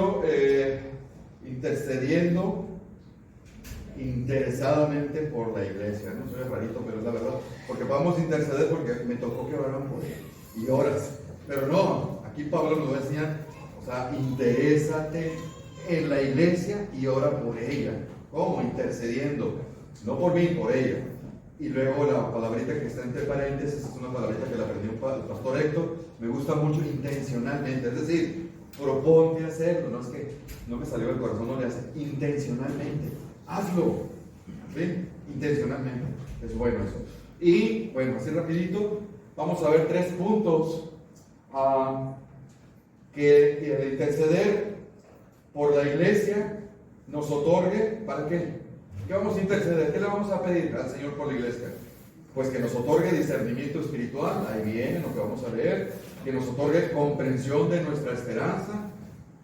título intercediendo interesadamente por la iglesia. No soy rarito, pero es la verdad, porque podemos interceder porque me tocó que oraran por ella y oras, pero no, aquí Pablo nos va a enseñar, o sea, interésate en la iglesia y ora por ella. ¿Cómo? Intercediendo, no por mí, por ella. Y luego la palabrita que está entre paréntesis es una palabrita que la aprendió el pastor Héctor, me gusta mucho, intencionalmente, es decir, proponte hacerlo, no es que no me salió del corazón, no le hace, intencionalmente, hazlo, ¿sí? Intencionalmente, es bueno eso. Y bueno, así rapidito, vamos a ver 3 puntos que el interceder por la iglesia nos otorgue. ¿Para qué? ¿Qué vamos a interceder? ¿Qué le vamos a pedir al Señor por la iglesia? Pues que nos otorgue discernimiento espiritual, ahí viene lo que vamos a leer, que nos otorgue comprensión de nuestra esperanza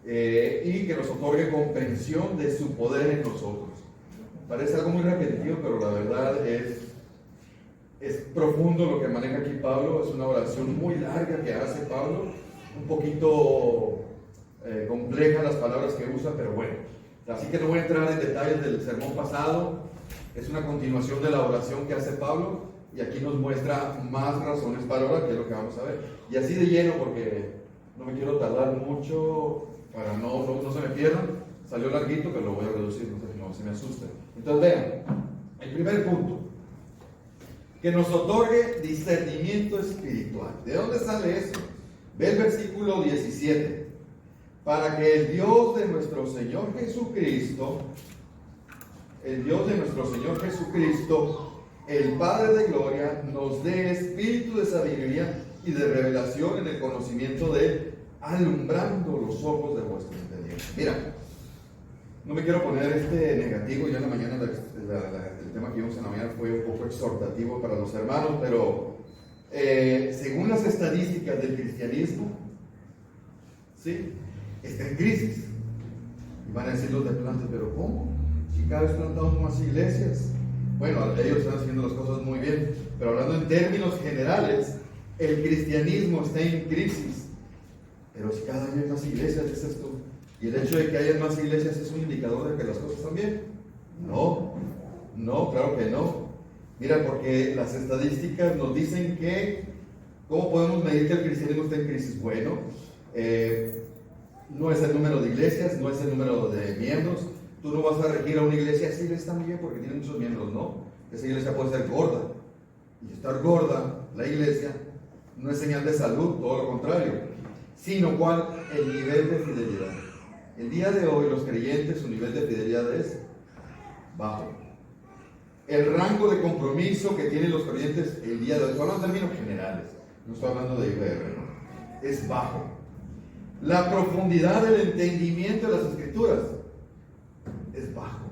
y que nos otorgue comprensión de su poder en nosotros. Parece algo muy repetitivo, pero la verdad es profundo lo que maneja aquí Pablo. Es una oración muy larga que hace Pablo, un poquito compleja las palabras que usa, pero bueno. Así que no voy a entrar en detalles del sermón pasado, es una continuación de la oración que hace Pablo y aquí nos muestra más razones para orar, que es lo que vamos a ver. Y así de lleno, porque no me quiero tardar mucho para no se me pierdan, salió larguito, pero lo voy a reducir, no se me asusten. Entonces vean, el primer punto, que nos otorgue discernimiento espiritual. ¿De dónde sale eso? Ve el versículo 17. Para que el Dios de nuestro Señor Jesucristo, el Padre de gloria, nos dé espíritu de sabiduría y de revelación en el conocimiento de Él, alumbrando los ojos de vuestro entendimiento. Mira, no me quiero poner negativo, ya en la mañana el tema que vimos en la mañana fue un poco exhortativo para los hermanos, pero según las estadísticas del cristianismo, ¿sí?, está en crisis. Y van a decir los de planta, pero ¿cómo? Si cada vez plantamos más iglesias. Bueno, ellos están haciendo las cosas muy bien, pero hablando en términos generales, el cristianismo está en crisis. Pero si cada vez hay más iglesias, dices tú, y el hecho de que haya más iglesias es un indicador de que las cosas están bien. No, claro que no. Mira, porque las estadísticas nos dicen que, ¿cómo podemos medir que el cristianismo está en crisis? Bueno, no es el número de iglesias, no es el número de miembros. Tú no vas a regir a una iglesia, esa iglesia está muy bien porque tiene muchos miembros, no. Esa iglesia puede ser gorda. Y estar gorda, la iglesia, no es señal de salud, todo lo contrario. Sino cuál, el nivel de fidelidad. El día de hoy, los creyentes, su nivel de fidelidad es bajo. El rango de compromiso que tienen los creyentes el día de hoy, estoy hablando en términos generales, no estoy hablando de IBR, ¿no?, es bajo. La profundidad del entendimiento de las escrituras es bajo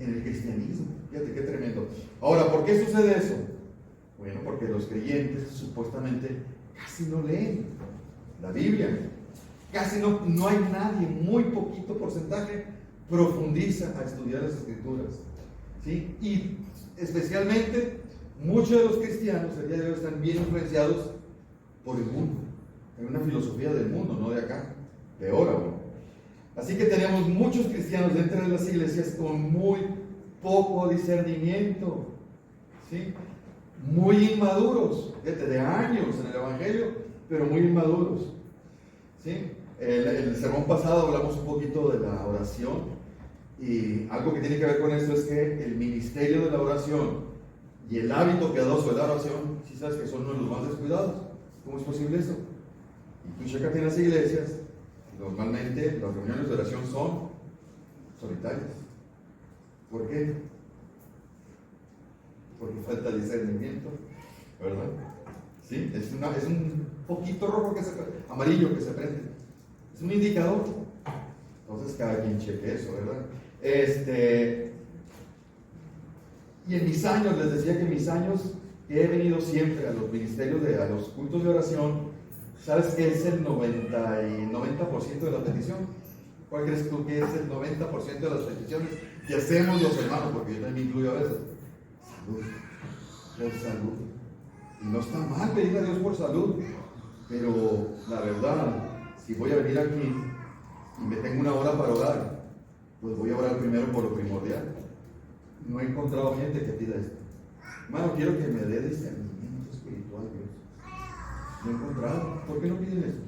en el cristianismo. Fíjate qué tremendo. Ahora, ¿por qué sucede eso? Bueno, porque los creyentes supuestamente casi no leen la Biblia. Casi no hay nadie, muy poquito porcentaje profundiza a estudiar las escrituras, ¿sí? Y especialmente muchos de los cristianos el día de hoy están bien influenciados por el mundo. Hay una filosofía del mundo, no de acá, peor aún. Así que tenemos muchos cristianos dentro de las iglesias con muy poco discernimiento, ¿sí? Muy inmaduros, de años en el evangelio, pero muy inmaduros, ¿sí? El sermón pasado hablamos un poquito de la oración y algo que tiene que ver con esto es que el ministerio de la oración y el hábito piadoso de la oración, si sabes que son uno de los más descuidados. ¿Cómo es posible eso? Y tú checas en las iglesias, normalmente las reuniones de oración son solitarias. ¿Por qué? Porque falta discernimiento, ¿verdad? ¿Sí? Es un poquito rojo amarillo que se prende. Es un indicador. Entonces cada quien cheque eso, ¿verdad? Y en mis años, les decía que en mis años he venido siempre a los ministerios, a los cultos de oración. ¿Sabes qué es el 90% de la petición? ¿Cuál crees tú que es el 90% de las peticiones que hacemos los hermanos? Porque yo también me incluyo a veces. Salud, por salud. Y no está mal pedirle a Dios por salud, pero la verdad, si voy a venir aquí y me tengo una hora para orar, pues voy a orar primero por lo primordial. No he encontrado gente que pida esto. Hermano, quiero que me dé discernimiento espiritual, Dios. No he encontrado. ¿Por qué no piden eso?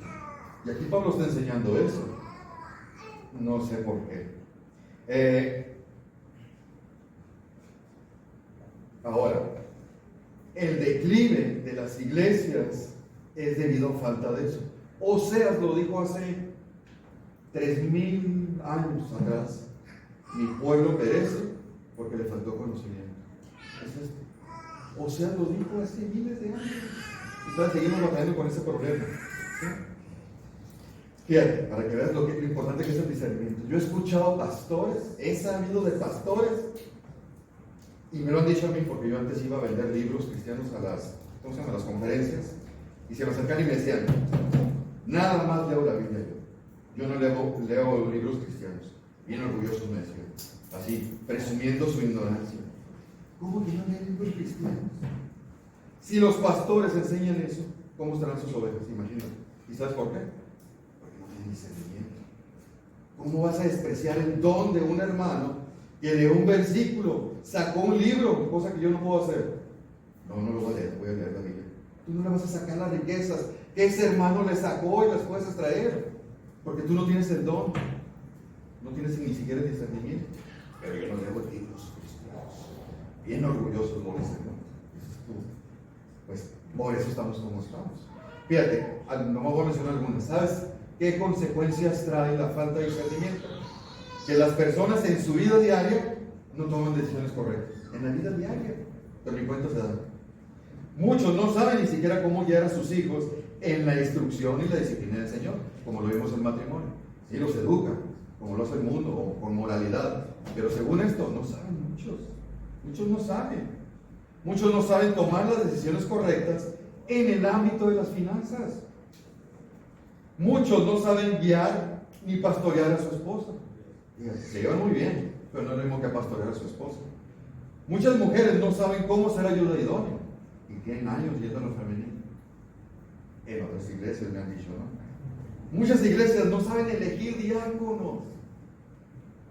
Y aquí Pablo está enseñando eso. No sé por qué. Ahora, el declive de las iglesias es debido a falta de eso. Oseas lo dijo hace 3000 años atrás. Mi pueblo perece porque le faltó conocimiento. Es esto. Oseas lo dijo hace miles de años. Entonces seguimos batallando con ese problema. ¿Sí? Fíjate, para que veas lo importante que es el discernimiento. Yo he escuchado pastores, he sabido de pastores, y me lo han dicho a mí porque yo antes iba a vender libros cristianos a las conferencias, y se me acercan y me decían, nada más leo la Biblia yo no leo libros cristianos. Bien orgullosos me decían, así, presumiendo su ignorancia. ¿Cómo que no leen libros cristianos? Si los pastores enseñan eso, ¿cómo estarán sus ovejas? Imagínate. ¿Y sabes por qué? Porque no tienen discernimiento. ¿Cómo vas a despreciar el don de un hermano que de un versículo sacó un libro, cosa que yo no puedo hacer? No lo voy a leer, voy a leer la Biblia. Tú no le vas a sacar las riquezas que ese hermano le sacó y las puedes extraer, porque tú no tienes el don, no tienes ni siquiera el discernimiento. Pero yo no leo libros cristianos. Bien orgullosos lo dicen, ¿no? Dices tú. Pues por eso estamos como estamos. Fíjate, no me voy a mencionar algunas. ¿Sabes qué consecuencias trae la falta de discernimiento? Que las personas en su vida diaria no toman decisiones correctas. En la vida diaria, pero ni cuenta se dan. Muchos no saben ni siquiera cómo guiar a sus hijos en la instrucción y la disciplina del Señor, como lo vimos en matrimonio. Sí, los educan, como lo hace el mundo, o con moralidad. Pero según esto, no saben muchos. Muchos no saben. Muchos no saben tomar las decisiones correctas en el ámbito de las finanzas. Muchos no saben guiar ni pastorear a su esposa. Se llevan muy bien, pero no es lo mismo que pastorear a su esposa. Muchas mujeres no saben cómo ser ayuda idónea y tienen años yendo a lo femenino. En otras iglesias me han dicho, ¿no? Muchas iglesias no saben elegir diáconos.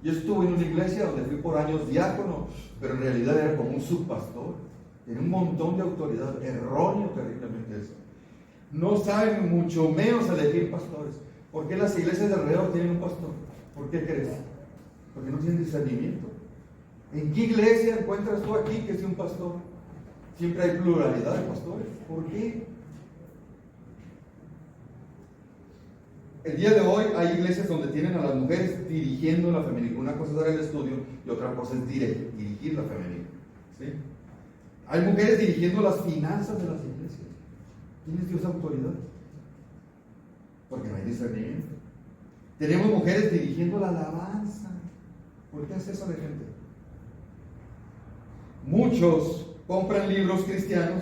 Yo estuve en una iglesia donde fui por años diácono, pero en realidad era como un subpastor. Tiene un montón de autoridad, erróneo terriblemente eso. No saben mucho menos elegir pastores. ¿Por qué las iglesias de alrededor tienen un pastor? ¿Por qué crees? Porque no tienen discernimiento. ¿En qué iglesia encuentras tú aquí que sea un pastor? Siempre hay pluralidad de pastores. ¿Por qué? El día de hoy hay iglesias donde tienen a las mujeres dirigiendo la femenina. Una cosa es dar el estudio y otra cosa es dirigir la femenina. ¿Sí? Hay mujeres dirigiendo las finanzas de las iglesias. ¿Quién les dio esa autoridad? Porque no hay discernimiento. Tenemos mujeres dirigiendo la alabanza. ¿Por qué hace eso la gente? Muchos compran libros cristianos,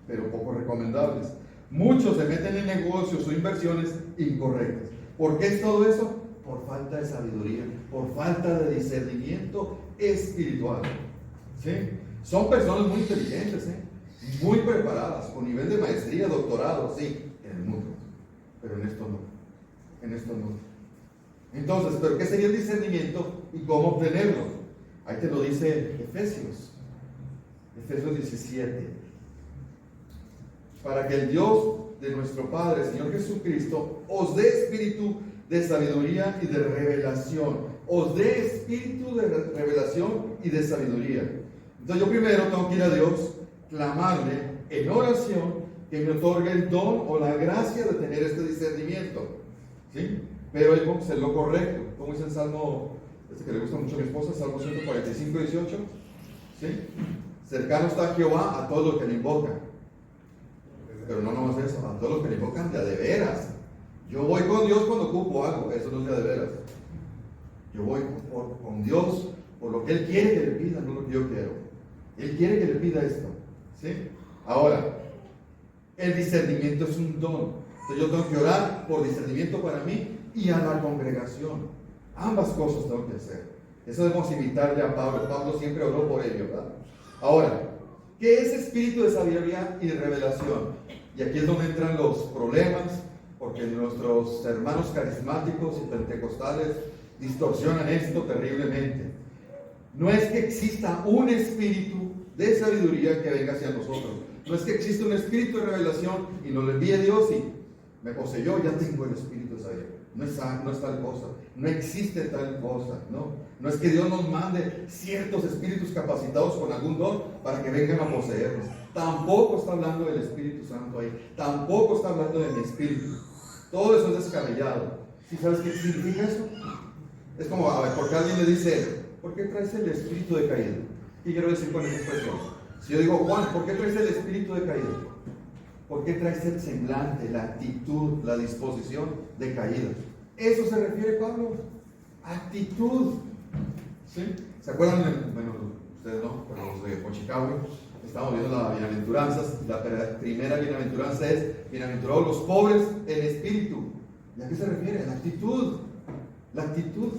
pero poco recomendables. Muchos se meten en negocios o inversiones incorrectas. ¿Por qué es todo eso? Por falta de sabiduría, por falta de discernimiento espiritual. ¿Sí? Son personas muy inteligentes, muy preparadas, con nivel de maestría, doctorado, sí, en el mundo. Pero en esto no. En esto no. Entonces, ¿pero qué sería el discernimiento y cómo obtenerlo? Ahí te lo dice Efesios 17. Para que el Dios de nuestro Padre, Señor Jesucristo, os dé espíritu de sabiduría y de revelación. Os dé espíritu de revelación y de sabiduría. Entonces yo primero tengo que ir a Dios, clamarle en oración que me otorgue el don o la gracia de tener este discernimiento. ¿Sí? Pero hay que hacer lo correcto. Como dice el Salmo, que le gusta mucho a mi esposa, Salmo 145, 18. ¿Sí? Cercano está Jehová a todos los que le invocan. Pero no nomás eso, a todos los que le invocan de a de veras. Yo voy con Dios cuando ocupo algo, eso no es de a de veras. Yo voy con Dios por lo que Él quiere que le pida, no lo que yo quiero. Él quiere que le pida esto. ¿Sí? Ahora, el discernimiento es un don. Entonces yo tengo que orar por discernimiento para mí y a la congregación. Ambas cosas tengo que hacer. Eso debemos imitarle a Pablo. Pablo siempre oró por ello, ¿verdad? Ahora, ¿qué es espíritu de sabiduría y de revelación? Y aquí es donde entran los problemas, porque nuestros hermanos carismáticos y pentecostales distorsionan esto terriblemente. No es que exista un espíritu de sabiduría que venga hacia nosotros. No es que exista un espíritu de revelación y nos lo envíe Dios y me poseyó, ya tengo el espíritu de sabiduría. No es tal cosa. No existe tal cosa, ¿no? No es que Dios nos mande ciertos espíritus capacitados con algún don para que vengan a poseernos. Tampoco está hablando del Espíritu Santo ahí. Tampoco está hablando de mi espíritu. Todo eso es descabellado. ¿Sí sabes qué significa eso? Es como, a ver, porque alguien le dice, ¿por qué traes el espíritu de caída? ¿Qué quiero decir con esa expresión? Si yo digo, Juan, ¿por qué traes el espíritu de caída? ¿Por qué traes el semblante, la actitud, la disposición de caída? Eso se refiere Pablo. Actitud. ¿Sí? ¿Se acuerdan? Bueno, ustedes no, pero los de Pochicahue, estamos viendo las bienaventuranzas. La primera bienaventuranza es, bienaventurados los pobres en espíritu. ¿Y a qué se refiere? La actitud. La actitud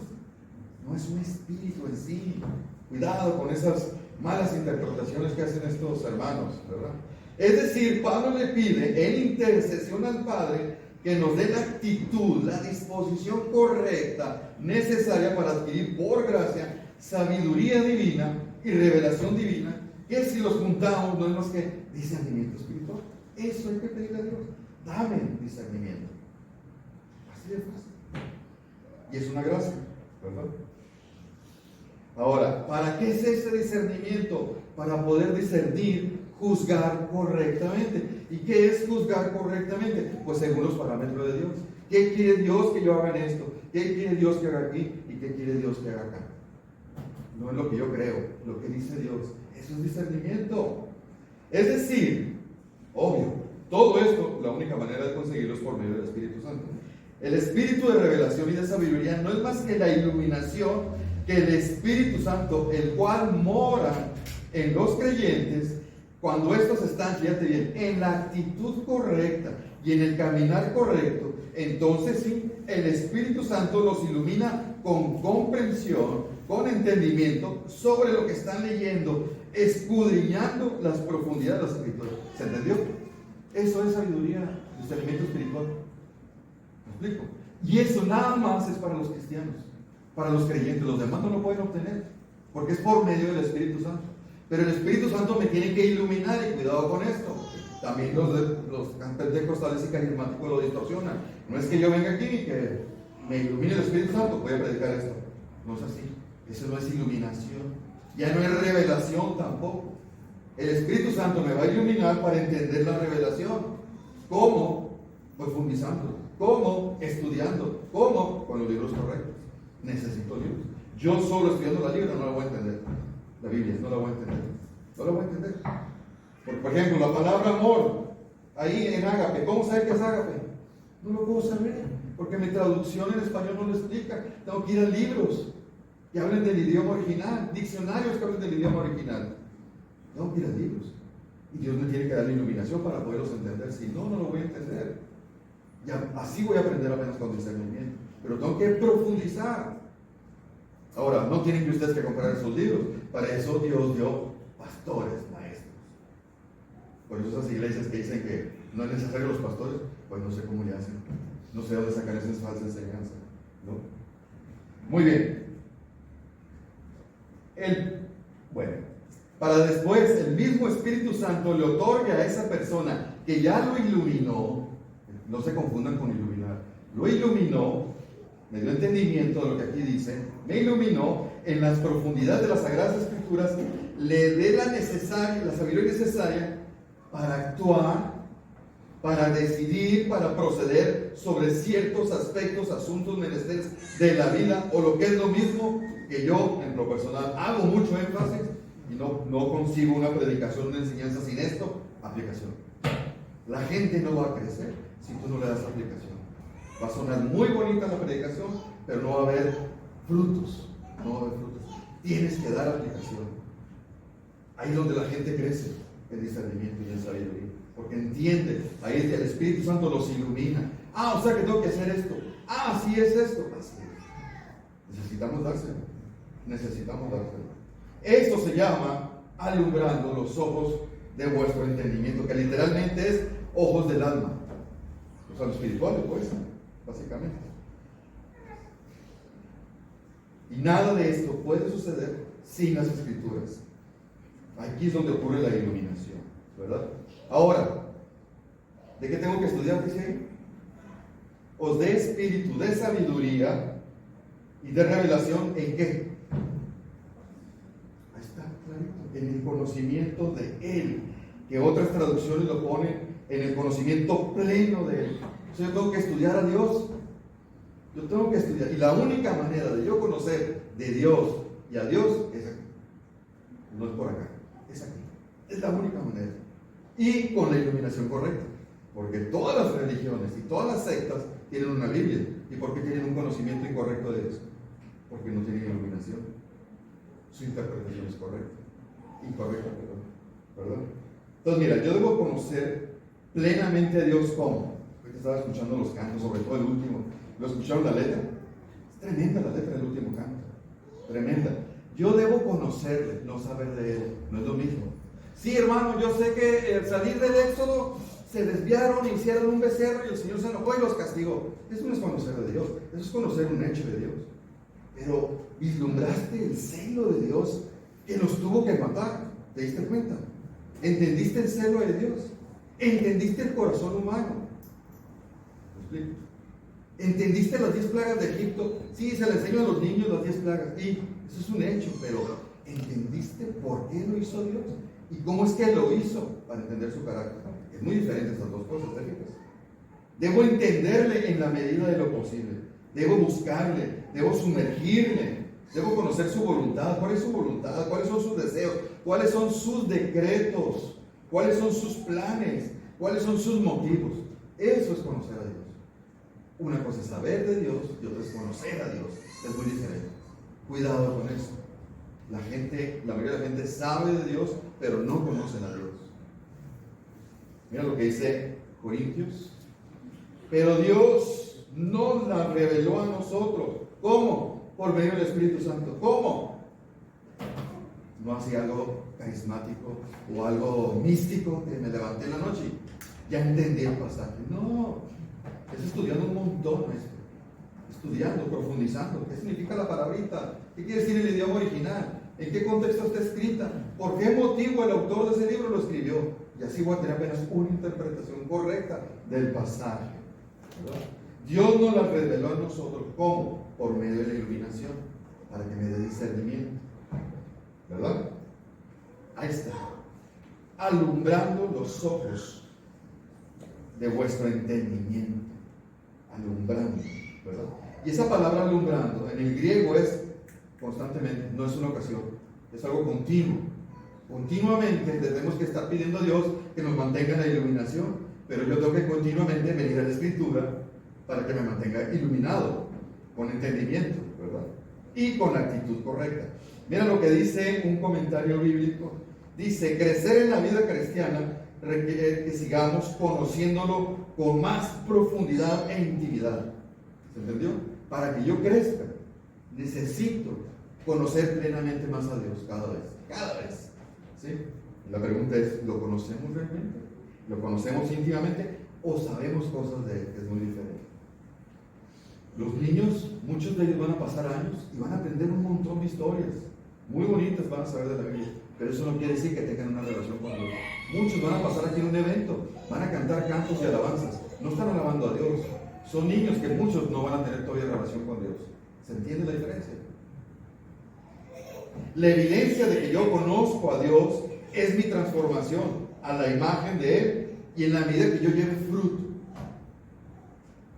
no es un espíritu en sí. Cuidado con esas malas interpretaciones que hacen estos hermanos, ¿verdad? Es decir, Pablo le pide en intercesión al Padre que nos dé la actitud, la disposición correcta, necesaria para adquirir por gracia sabiduría divina y revelación divina, que si los juntamos no es más que discernimiento espiritual. Eso hay que pedirle a Dios. Dame discernimiento. Así de fácil. Y es una gracia, ¿verdad? Ahora, ¿para qué es ese discernimiento? Para poder discernir, juzgar correctamente. ¿Y qué es juzgar correctamente? Pues según los parámetros de Dios. ¿Qué quiere Dios que yo haga en esto? ¿Qué quiere Dios que haga aquí? ¿Y qué quiere Dios que haga acá? No es lo que yo creo, lo que dice Dios. Eso es discernimiento. Es decir, obvio, todo esto, la única manera de conseguirlo es por medio del Espíritu Santo. El espíritu de revelación y de sabiduría no es más que la iluminación que el Espíritu Santo, el cual mora en los creyentes, cuando estos están, fíjate bien, en la actitud correcta y en el caminar correcto, entonces sí, el Espíritu Santo los ilumina con comprensión, con entendimiento sobre lo que están leyendo, escudriñando las profundidades de las Escrituras. ¿Se entendió? Eso es sabiduría, discernimiento espiritual. ¿Me explico? Y eso nada más es para los cristianos, para los creyentes. Los demás no lo pueden obtener, porque es por medio del Espíritu Santo. Pero el Espíritu Santo me tiene que iluminar, y cuidado con esto. También los pentecostales y carismáticos lo distorsionan. No es que yo venga aquí y que me ilumine el Espíritu Santo, voy a predicar esto. No es así. Eso no es iluminación. Ya no es revelación tampoco. El Espíritu Santo me va a iluminar para entender la revelación. ¿Cómo? Profundizando. ¿Cómo? Estudiando. ¿Cómo? Con los libros correctos. Necesito libros. Yo solo estudiando la Biblia no la voy a entender. La Biblia no la voy a entender. No la voy a entender. Por ejemplo, la palabra amor, ahí en ágape, ¿cómo saber qué es ágape? No lo puedo saber, porque mi traducción en español no lo explica. Tengo que ir a libros que hablen del idioma original, diccionarios que hablen del idioma original. Tengo que ir a libros. Y Dios me tiene que dar la iluminación para poderlos entender. Si no, no lo voy a entender. Ya, así voy a aprender apenas con discernimiento. Pero tengo que profundizar. Ahora, no tienen que ustedes que comprar esos libros. Para eso Dios dio pastores, maestros. Por eso esas iglesias que dicen que no es necesario los pastores, pues no sé cómo le hacen. No sé dónde sacar esas falsas enseñanzas, ¿no? Muy bien. Bueno, para después el mismo Espíritu Santo le otorga a esa persona que ya lo iluminó, no se confundan con iluminar, lo iluminó, me dio entendimiento de lo que aquí dice, me iluminó en las profundidades de las Sagradas Escrituras, le dé la sabiduría necesaria para actuar, para decidir, para proceder sobre ciertos aspectos, asuntos, menesteres de la vida, o lo que es lo mismo que yo, en lo personal, hago mucho énfasis y no consigo una predicación, una enseñanza sin esto, aplicación. La gente no va a crecer si tú no le das aplicación. Va a sonar muy bonita la predicación, pero no va a haber frutos. No va a haber frutos. Tienes que dar aplicación. Ahí es donde la gente crece, en discernimiento y en sabiduría. Porque entiende, ahí es que el Espíritu Santo los ilumina. O sea que tengo que hacer esto. Así es esto. Así es. Necesitamos dárselo. Necesitamos dárselo. Esto se llama alumbrando los ojos de vuestro entendimiento, que literalmente es ojos del alma. pues a lo espiritual, pues, básicamente. Y nada de esto puede suceder sin las Escrituras. Aquí es donde ocurre la iluminación, ¿verdad? Ahora, ¿de qué tengo que estudiar? Dice ahí. Os dé espíritu de sabiduría y de revelación, ¿en qué? Ahí está, clarito. En el conocimiento de Él, que otras traducciones lo ponen en el conocimiento pleno de Él. O sea, yo tengo que estudiar a Dios. Yo tengo que estudiar. Y la única manera de yo conocer de Dios y a Dios es aquí. No es por acá, es aquí. Es la única manera. Y con la iluminación correcta. Porque todas las religiones y todas las sectas tienen una Biblia. ¿Y por qué tienen un conocimiento incorrecto de eso? Porque no tienen iluminación. Su interpretación es correcta. Incorrecta, perdón. Entonces, mira, yo debo conocer plenamente a Dios como. Ahorita estaba escuchando los cantos, sobre todo el último. ¿Lo escucharon la letra? Es tremenda la letra del último canto. Tremenda. Yo debo conocerle, no saber de Él. No es lo mismo. Sí, hermano, yo sé que al salir del Éxodo se desviaron, hicieron un becerro y el Señor se enojó y los castigó. Eso no es conocer de Dios, eso es conocer un hecho de Dios. Pero vislumbraste el celo de Dios que los tuvo que matar. ¿Te diste cuenta? ¿Entendiste el celo de Dios? ¿Entendiste el corazón humano? ¿Me explico? ¿Entendiste las 10 plagas de Egipto? Sí, se le enseñó a los niños las 10 plagas. Y eso es un hecho, pero ¿entendiste por qué lo hizo Dios? ¿Y cómo es que lo hizo? Para entender su carácter. Es muy diferente estas dos cosas, ¿te fijas? Debo entenderle en la medida de lo posible. Debo buscarle, debo sumergirme, debo conocer su voluntad. ¿Cuál es su voluntad? ¿Cuáles son sus deseos? ¿Cuáles son sus decretos? ¿Cuáles son sus planes? ¿Cuáles son sus motivos? Eso es conocer a Dios. Una cosa es saber de Dios y otra es conocer a Dios. Es muy diferente. Cuidado con eso. La mayoría de la gente sabe de Dios, pero no conocen a Dios. Mira lo que dice Corintios. Pero Dios nos la reveló a nosotros. ¿Cómo? Por medio del Espíritu Santo. ¿Cómo? No hacía algo carismático o algo místico que me levanté en la noche y ya entendí el pasaje. No, es estudiando un montón esto. Estudiando, profundizando. ¿Qué significa la palabrita? ¿Qué quiere decir el idioma original? ¿En qué contexto está escrita? ¿Por qué motivo el autor de ese libro lo escribió? Y así voy a tener apenas una interpretación correcta del pasaje, ¿verdad? Dios nos la reveló a nosotros. ¿Cómo? Por medio de la iluminación, para que me dé discernimiento, ¿verdad? Ahí está. Alumbrando los ojos de vuestro entendimiento. Alumbrando, ¿verdad? Y esa palabra alumbrando en el griego es constantemente, no es una ocasión, es algo continuo. Continuamente tenemos que estar pidiendo a Dios que nos mantenga en la iluminación, pero yo tengo que continuamente venir a la Escritura para que me mantenga iluminado, con entendimiento, ¿verdad? Y con la actitud correcta. Mira lo que dice un comentario bíblico. Dice, crecer en la vida cristiana requiere que sigamos conociéndolo con más profundidad e intimidad. ¿Se entendió? Para que yo crezca, necesito conocer plenamente más a Dios cada vez. ¿Sí? La pregunta es, ¿lo conocemos realmente? ¿Lo conocemos íntimamente? ¿O sabemos cosas de Él? Que es muy diferente. Los niños, muchos de ellos van a pasar años y van a aprender un montón de historias. Muy bonitas van a saber de la Biblia. Pero eso no quiere decir que tengan una relación con Dios. Muchos van a pasar aquí en un evento, van a cantar cantos y alabanzas. No están alabando a Dios. Son niños que muchos no van a tener todavía relación con Dios. ¿Se entiende la diferencia? La evidencia de que yo conozco a Dios es mi transformación a la imagen de Él y en la medida que yo lleve fruto.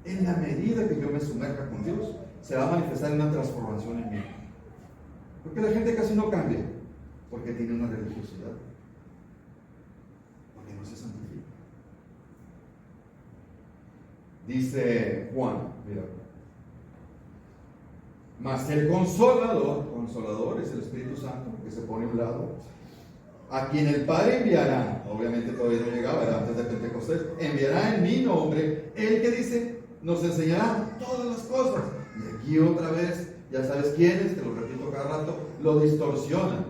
En la medida que yo me sumerja con Dios, se va a manifestar una transformación en mí. ¿Por qué la gente casi no cambia? Porque tiene una religiosidad. Porque no se santifica. Dice Juan, mira. Mas el consolador es el Espíritu Santo, que se pone a un lado, a quien el Padre enviará, obviamente todavía no llegaba, era antes de Pentecostés, enviará en mi nombre, el que dice, nos enseñará todas las cosas. Y aquí otra vez, ya sabes quién es, te lo repito cada rato, lo distorsionan.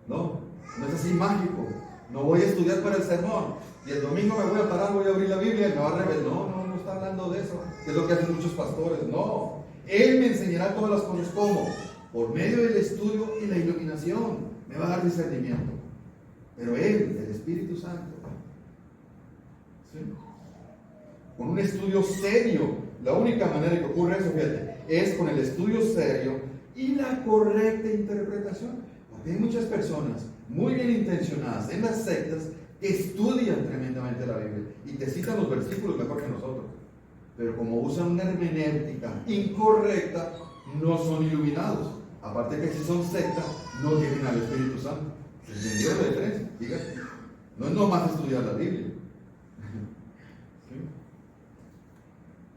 No es así mágico. No voy a estudiar para el sermón y el domingo me voy a parar, voy a abrir la Biblia y me va a revelar. No está hablando de eso, que es lo que hacen muchos pastores. No, Él me enseñará todas las cosas. ¿Cómo? Por medio del estudio y la iluminación. Me va a dar discernimiento. Pero Él, el Espíritu Santo, ¿sí?, con un estudio serio. La única manera que ocurre eso, fíjate, es con el estudio serio y la correcta interpretación. Porque hay muchas personas muy bien intencionadas en las sectas que estudian tremendamente la Biblia y te citan los versículos mejor que nosotros, pero como usan una hermenéutica incorrecta, no son iluminados. Aparte que si son sectas, no tienen al Espíritu Santo. ¿Se entendió la diferencia? Fíjate, no es nomás estudiar la Biblia. ¿Sí?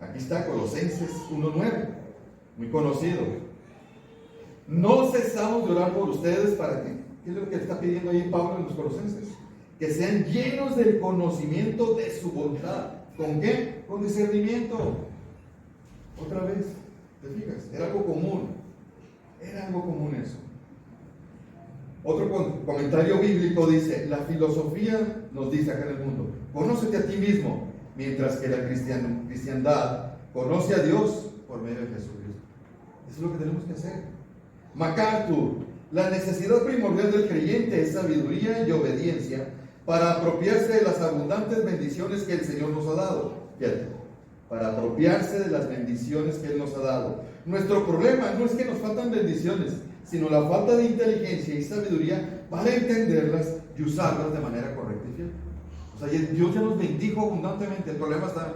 Aquí está Colosenses 1:9, muy conocido. No cesamos de orar por ustedes. ¿Para qué? ¿Qué es lo que está pidiendo ahí Pablo en los Colosenses? Que sean llenos del conocimiento de su voluntad. ¿Con qué? Con discernimiento. Otra vez, ¿te fijas? Era algo común. Era algo común eso. Otro comentario bíblico dice: la filosofía nos dice acá en el mundo, conócete a ti mismo, mientras que la cristiandad conoce a Dios por medio de Jesucristo. Eso es lo que tenemos que hacer. MacArthur: la necesidad primordial del creyente es sabiduría y obediencia para apropiarse de las abundantes bendiciones que el Señor nos ha dado. Fíjate, para apropiarse de las bendiciones que Él nos ha dado. Nuestro problema no es que nos faltan bendiciones, sino la falta de inteligencia y sabiduría para entenderlas y usarlas de manera correcta y fiel. O sea, Dios ya nos bendijo abundantemente. El problema está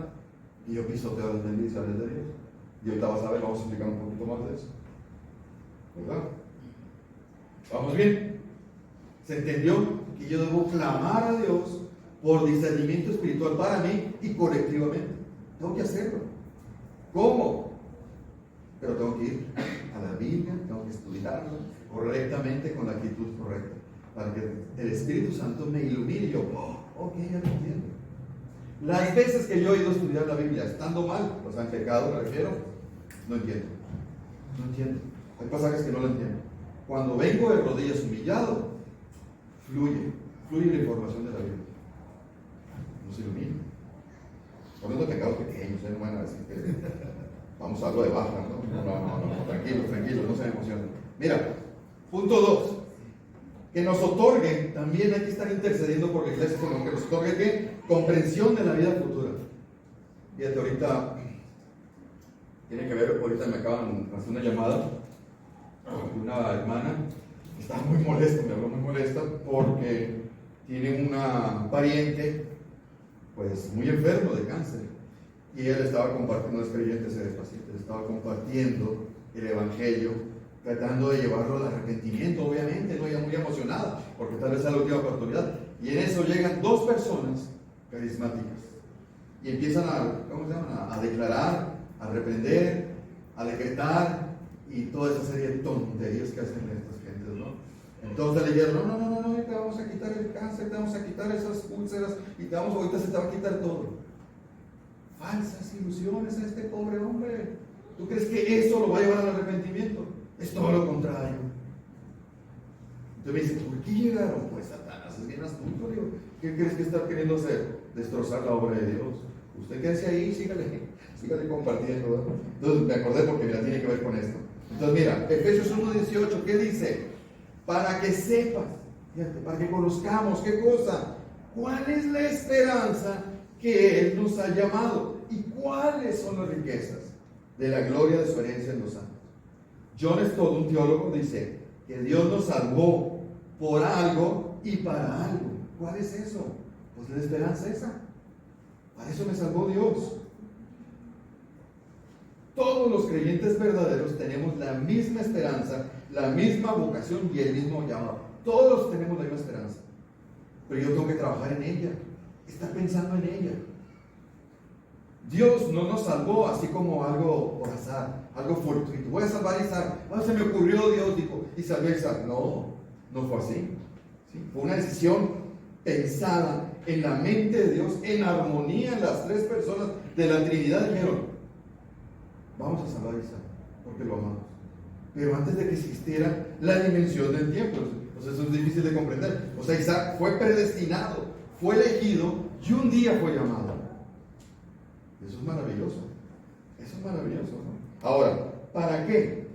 y yo pisoteo las bendiciones de Dios. Y ahorita vas a ver, vamos a explicar un poquito más de eso, ¿verdad? ¿Vamos bien? ¿Se entendió? Que yo debo clamar a Dios por discernimiento espiritual para mí y colectivamente. Tengo que hacerlo. ¿Cómo? Pero tengo que ir a la Biblia, tengo que estudiarla correctamente, con la actitud correcta, para que el Espíritu Santo me ilumine y yo, ok, ya lo entiendo. Las veces que yo he ido a estudiar la Biblia estando mal, o sea, en pecado me refiero, no entiendo. No entiendo. Hay pasajes que no lo entiendo. Cuando vengo de rodillas humillado, fluye la información de la Biblia. Nos ilumina. Poniendo pecados pequeños, no van a decir que vamos a algo de baja, ¿no? No, tranquilos, no se emocionen. Mira, punto 2. Que nos otorgue, también hay que estar intercediendo por la iglesia, como que nos otorgue ¿qué? Comprensión de la vida futura. Fíjate, ahorita tiene que ver, ahorita me acaban de hacer una llamada de una hermana que estaba muy molesta, me habló muy molesta porque tiene una pariente pues muy enfermo de cáncer y ella estaba compartiendo, no es creyente, ese paciente, estaba compartiendo el evangelio, tratando de llevarlo al arrepentimiento, obviamente, no, ella muy emocionada porque tal vez sea la última oportunidad, y en eso llegan dos personas carismáticas y empiezan a declarar, a reprender, a decretar y toda esa serie de tonterías que hacen estas gentes, ¿no? Entonces le dijeron, no, te vamos a quitar el cáncer, te vamos a quitar esas úlceras y ahorita se te va a quitar todo. Falsas ilusiones a este pobre hombre. ¿Tú crees que eso lo va a llevar al arrepentimiento? Es todo lo contrario. Entonces me dice, ¿por qué llegaron? Pues Satanás es bien astuto. Digo, ¿qué crees que está queriendo hacer? Destrozar la obra de Dios. Usted quédese ahí, sígale compartiendo, ¿verdad? Entonces me acordé porque mira, tiene que ver con esto. Entonces mira, Efesios 1:18, ¿qué dice? Para que sepas, fíjate, para que conozcamos, ¿qué cosa? ¿Cuál es la esperanza que Él nos ha llamado? ¿Y cuáles son las riquezas de la gloria de su herencia en los santos? John Stott, un teólogo, dice que Dios nos salvó por algo y para algo. ¿Cuál es eso? Pues la esperanza esa. Para eso me salvó Dios. Todos los creyentes verdaderos tenemos la misma esperanza, la misma vocación y el mismo llamado. Todos tenemos la misma esperanza. Pero yo tengo que trabajar en ella, estar pensando en ella. Dios no nos salvó así como algo por azar, algo fortuito. Voy a salvar a Isaac. Se me ocurrió, Dios dijo, y salvé a Isaac. No fue así. ¿Sí? Fue una decisión pensada en la mente de Dios, en armonía. Las tres personas de la Trinidad dijeron, vamos a salvar a Isaac, porque lo amamos. Pero antes de que existiera la dimensión del tiempo, eso es difícil de comprender. O sea, Isaac fue predestinado, fue elegido y un día fue llamado. Eso es maravilloso. Eso es maravilloso, ¿no? Ahora, ¿para qué?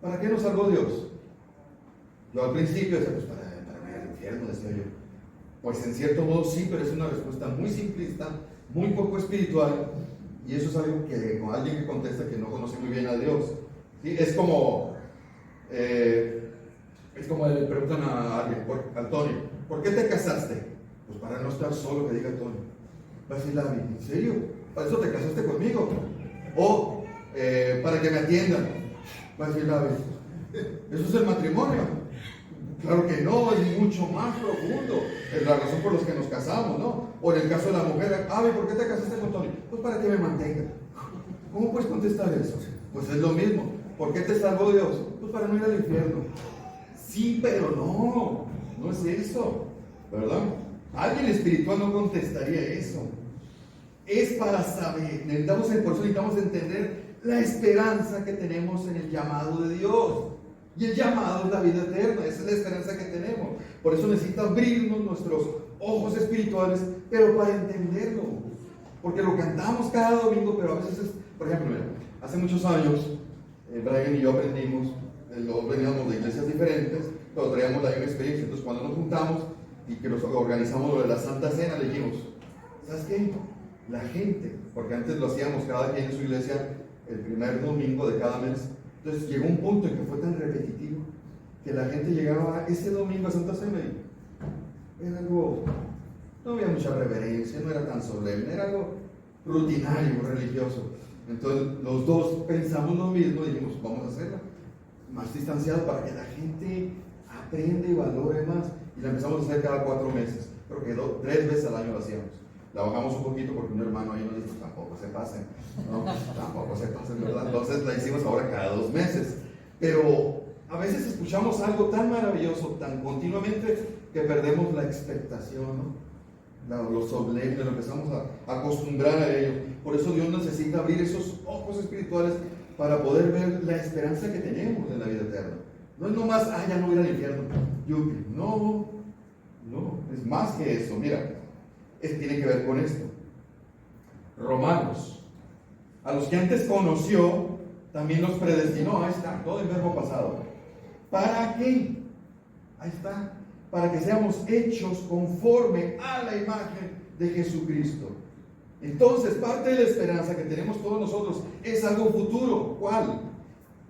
¿Para qué nos salvó Dios? Yo al principio decía, pues para ir al infierno, decía yo. Pues en cierto modo sí, pero es una respuesta muy simplista, muy poco espiritual, y eso es algo que con alguien que contesta que no conoce muy bien a Dios, ¿sí? Es como le preguntan a alguien, Antonio, ¿por qué te casaste? Pues para no estar solo, que diga Antonio. Va a decir Lavi, ¿en serio? ¿Para eso te casaste conmigo? O para que me atiendan. Va a decir Lavi, ¿eso es el matrimonio? Claro que no, es mucho más profundo. Es la razón por la que nos casamos, ¿no? O en el caso de la mujer, Avi, ¿por qué te casaste con Tony? Pues para que me mantenga. ¿Cómo puedes contestar eso? Pues es lo mismo. ¿Por qué te salvó Dios? Pues para no ir al infierno. Sí, pero no es eso, ¿verdad? Alguien espiritual no contestaría eso. Es para saber, por eso necesitamos entender la esperanza que tenemos en el llamado de Dios. Y el llamado es la vida eterna, esa es la esperanza que tenemos. Por eso necesita abrirnos nuestros ojos espirituales, pero para entenderlo. Porque lo cantamos cada domingo, pero a veces es, por ejemplo, mira, hace muchos años, Brian y yo aprendimos, veníamos de iglesias diferentes, pero traíamos la misma experiencia. Entonces cuando nos juntamos y que nos organizamos lo de la Santa Cena, le dijimos, ¿sabes qué? La gente, porque antes lo hacíamos cada quien en su iglesia el primer domingo de cada mes. Entonces llegó un punto en que fue tan repetitivo que la gente llegaba ese domingo a Santa Cena y era algo, no había mucha reverencia, no era tan solemne, era algo rutinario, religioso. Entonces los dos pensamos lo mismo y dijimos, vamos a hacerla más distanciado para que la gente aprenda y valore más. Y la empezamos a hacer cada 4 meses, pero quedó 3 veces al año lo hacíamos. La bajamos un poquito porque un hermano ahí nos dijo, tampoco se pasen, ¿no? Tampoco se pasen, ¿verdad? Entonces la hicimos ahora cada 2 meses. Pero a veces escuchamos algo tan maravilloso, tan continuamente, que perdemos la expectación, ¿no? Lo solemne, lo empezamos a acostumbrar a ello. Por eso Dios necesita abrir esos ojos espirituales para poder ver la esperanza que tenemos en la vida eterna. No es nomás, ya no voy al infierno, yupi. No, es más que eso. Mira, tiene que ver con esto. Romanos, a los que antes conoció, también los predestinó. Ahí está, todo en verbo pasado. ¿Para qué? Ahí está, para que seamos hechos conforme a la imagen de Jesucristo. Entonces, parte de la esperanza que tenemos todos nosotros es algo futuro. ¿Cuál?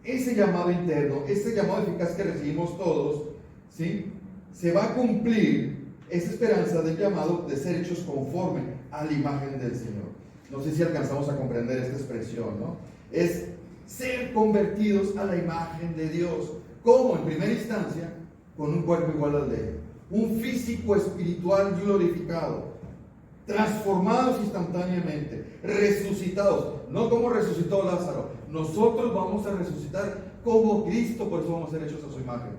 Ese llamado interno, ese llamado eficaz que recibimos todos, ¿sí? Se va a cumplir esa esperanza del llamado de ser hechos conforme a la imagen del Señor. No sé si alcanzamos a comprender esta expresión, ¿no? Es ser convertidos a la imagen de Dios. ¿Cómo? En primera instancia, con un cuerpo igual al de Él. Un físico espiritual glorificado. Transformados instantáneamente. Resucitados. No como resucitó Lázaro. Nosotros vamos a resucitar como Cristo, por eso vamos a ser hechos a su imagen.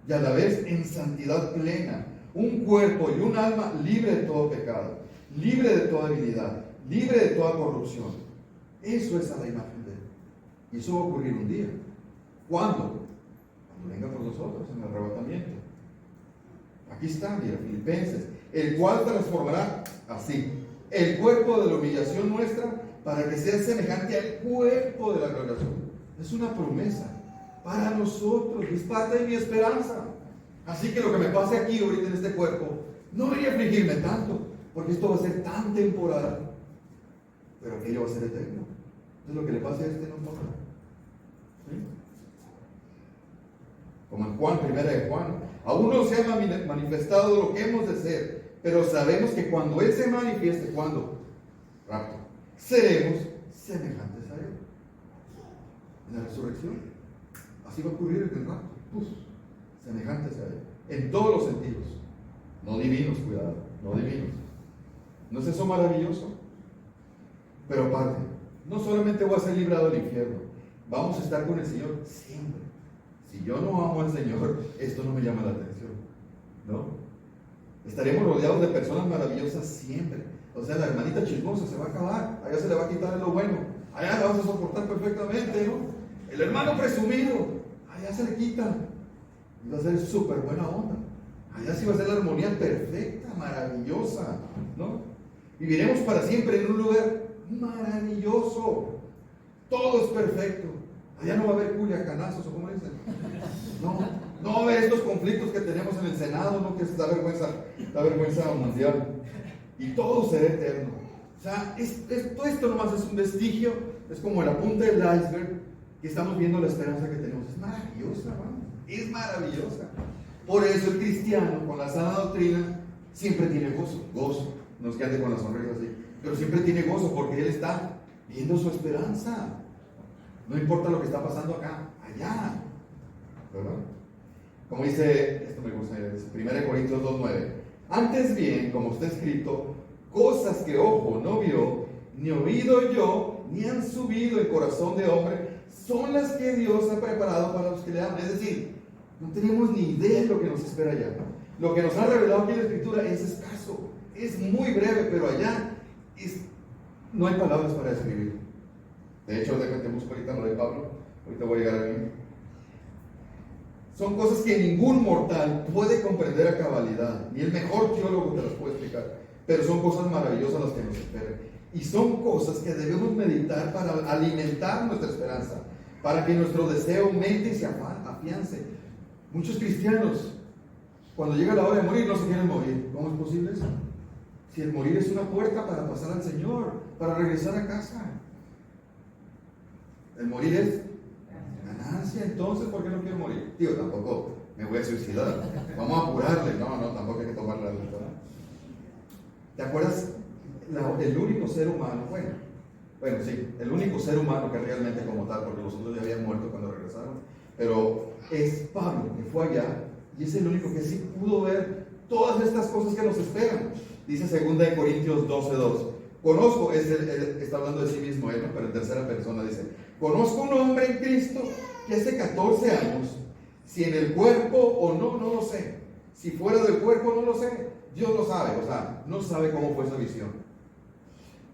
Y a la vez en santidad plena. Un cuerpo y un alma libre de todo pecado, libre de toda debilidad, libre de toda corrupción. Eso es a la imagen de Él. Y eso va a ocurrir un día. ¿Cuándo? Cuando venga por nosotros en el arrebatamiento. Aquí está, mira, Filipenses, el cual transformará así el cuerpo de la humillación nuestra para que sea semejante al cuerpo de la gloriación. Es una promesa para nosotros, es parte de mi esperanza. Así que lo que me pase aquí ahorita en este cuerpo no debería afligirme tanto, porque esto va a ser tan temporal, pero aquello va a ser eterno. Entonces lo que le pase a este no importa. ¿Sí? Como en Juan, primera de Juan, aún no se ha manifestado lo que hemos de ser, pero sabemos que cuando Él se manifieste, ¿cuándo? Rapto, seremos semejantes a Él. En la resurrección, así va a ocurrir en el rapto. Semejantes a Él, en todos los sentidos, no divinos, cuidado, no divinos. ¿No es eso maravilloso? Pero aparte, no solamente voy a ser librado del infierno, vamos a estar con el Señor siempre. Si yo no amo al Señor, esto no me llama la atención, ¿no? Estaremos rodeados de personas maravillosas siempre. O sea, la hermanita chismosa se va a acabar, allá se le va a quitar lo bueno, allá la vas a soportar perfectamente, ¿no? El hermano presumido, allá se le quita. Y va a ser súper buena onda. Allá sí va a ser la armonía perfecta, maravillosa, ¿no? Viviremos para siempre en un lugar maravilloso. Todo es perfecto. Allá no va a haber culiacanazos, o como dicen. No va a haber estos conflictos que tenemos en el Senado, ¿no? Que es la vergüenza mundial. Y todo será eterno. O sea, todo esto nomás es un vestigio, es como la punta del iceberg que estamos viendo la esperanza que tenemos. Es maravillosa, hermano. Es maravillosa. Por eso el cristiano, con la sana doctrina, siempre tiene gozo. No es que ande con la sonrisa así, pero siempre tiene gozo porque él está viendo su esperanza. No importa lo que está pasando acá, allá. ¿Verdad? Como dice, esto me gusta, 1 Corintios 2:9. Antes bien, como está escrito, cosas que ojo no vio, ni oído yo, ni han subido en corazón de hombre, son las que Dios ha preparado para los que le aman. Es decir, no tenemos ni idea de lo que nos espera allá. Lo que nos ha revelado aquí en la Escritura es escaso, es muy breve, pero allá no hay palabras para describir. De hecho, déjate busco ahorita lo de Pablo, ahorita voy a llegar a mí. Son cosas que ningún mortal puede comprender a cabalidad, ni el mejor teólogo te las puede explicar, pero son cosas maravillosas las que nos esperan. Y son cosas que debemos meditar para alimentar nuestra esperanza, para que nuestro deseo aumente y se afiance. Muchos cristianos, cuando llega la hora de morir, no se quieren morir. ¿Cómo es posible eso? Si el morir es una puerta para pasar al Señor, para regresar a casa. El morir es ganancia, entonces, ¿por qué no quiero morir? Tío, tampoco me voy a suicidar. Vamos a apurarle. No, tampoco hay que tomar la ruta. ¿Te acuerdas? El único ser humano, bueno, sí, el único ser humano que realmente como tal, porque los otros ya habían muerto cuando regresaron, pero es Pablo, que fue allá, y es el único que sí pudo ver todas estas cosas que nos esperan. Dice 2 Corintios 12:2. Conozco, está hablando de sí mismo él, pero en tercera persona dice, conozco un hombre en Cristo que hace 14 años, si en el cuerpo o no lo sé. Si fuera del cuerpo, no lo sé. Dios lo sabe, o sea, no sabe cómo fue esa visión.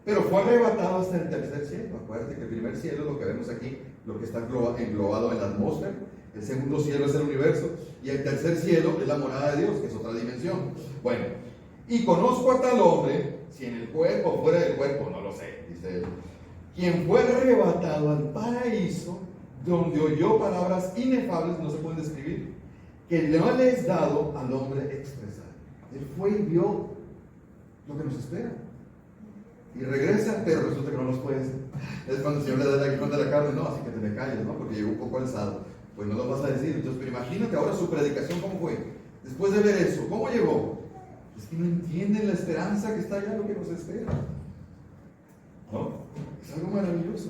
Pero fue arrebatado hasta el tercer cielo. Acuérdate que el primer cielo es lo que vemos aquí, lo que está englobado en la atmósfera. El segundo cielo es el universo. Y el tercer cielo es la morada de Dios, que es otra dimensión. Bueno, y conozco a tal hombre, si en el cuerpo o fuera del cuerpo, no lo sé, dice él, quien fue arrebatado al paraíso, donde oyó palabras inefables, no se pueden describir, que no le es dado al hombre expresar. Él fue y vio lo que nos espera. Y regresa, pero resulta que no nos puede decir. Es cuando el Señor le da la aguijón de la carne, no, así que te me calles, ¿no? Porque llegó un poco alzado. Pues no lo vas a decir. Entonces, pero imagínate ahora su predicación, ¿cómo fue? Después de ver eso, ¿cómo llegó? Es que no entienden la esperanza que está allá, lo que nos espera. ¿No? Es algo maravilloso.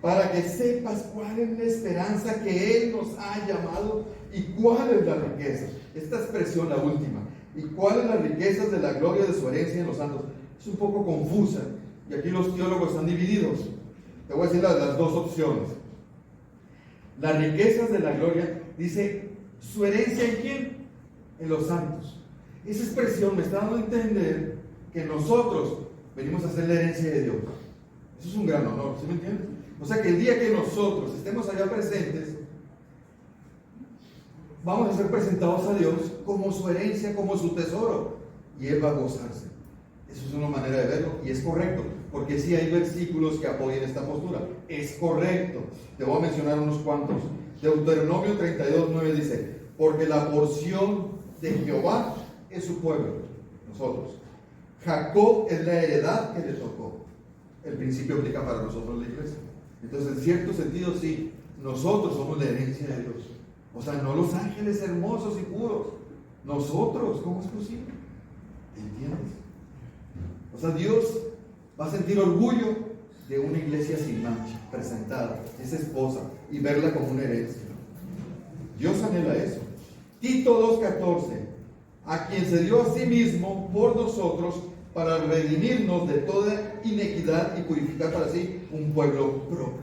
Para que sepas cuál es la esperanza que Él nos ha llamado y cuál es la riqueza. Esta expresión, la última. ¿Y cuáles las riquezas de la gloria de su herencia en los santos? Es un poco confusa. Y aquí los teólogos están divididos. Te voy a decir las dos opciones. Las riquezas de la gloria, dice, ¿su herencia en quién? En los santos. Esa expresión me está dando a entender que nosotros venimos a ser la herencia de Dios. Eso es un gran honor, ¿sí me entiendes? O sea que el día que nosotros estemos allá presentes, vamos a ser presentados a Dios como su herencia, como su tesoro, y Él va a gozarse. Eso es una manera de verlo, y es correcto, porque sí hay versículos que apoyan esta postura. Es correcto. Te voy a mencionar unos cuantos. Deuteronomio 32:9 dice, porque la porción de Jehová es su pueblo, nosotros. Jacob es la heredad que le tocó. El principio aplica para nosotros la iglesia. Entonces, en cierto sentido, sí, nosotros somos la herencia de Dios. O sea, no los ángeles hermosos y puros. Nosotros, ¿cómo es posible? ¿Entiendes? O sea, Dios va a sentir orgullo de una iglesia sin mancha, presentada, esa esposa, y verla como una herencia. Dios anhela eso. Tito 2:14, a quien se dio a sí mismo por nosotros para redimirnos de toda inequidad y purificar para sí un pueblo propio.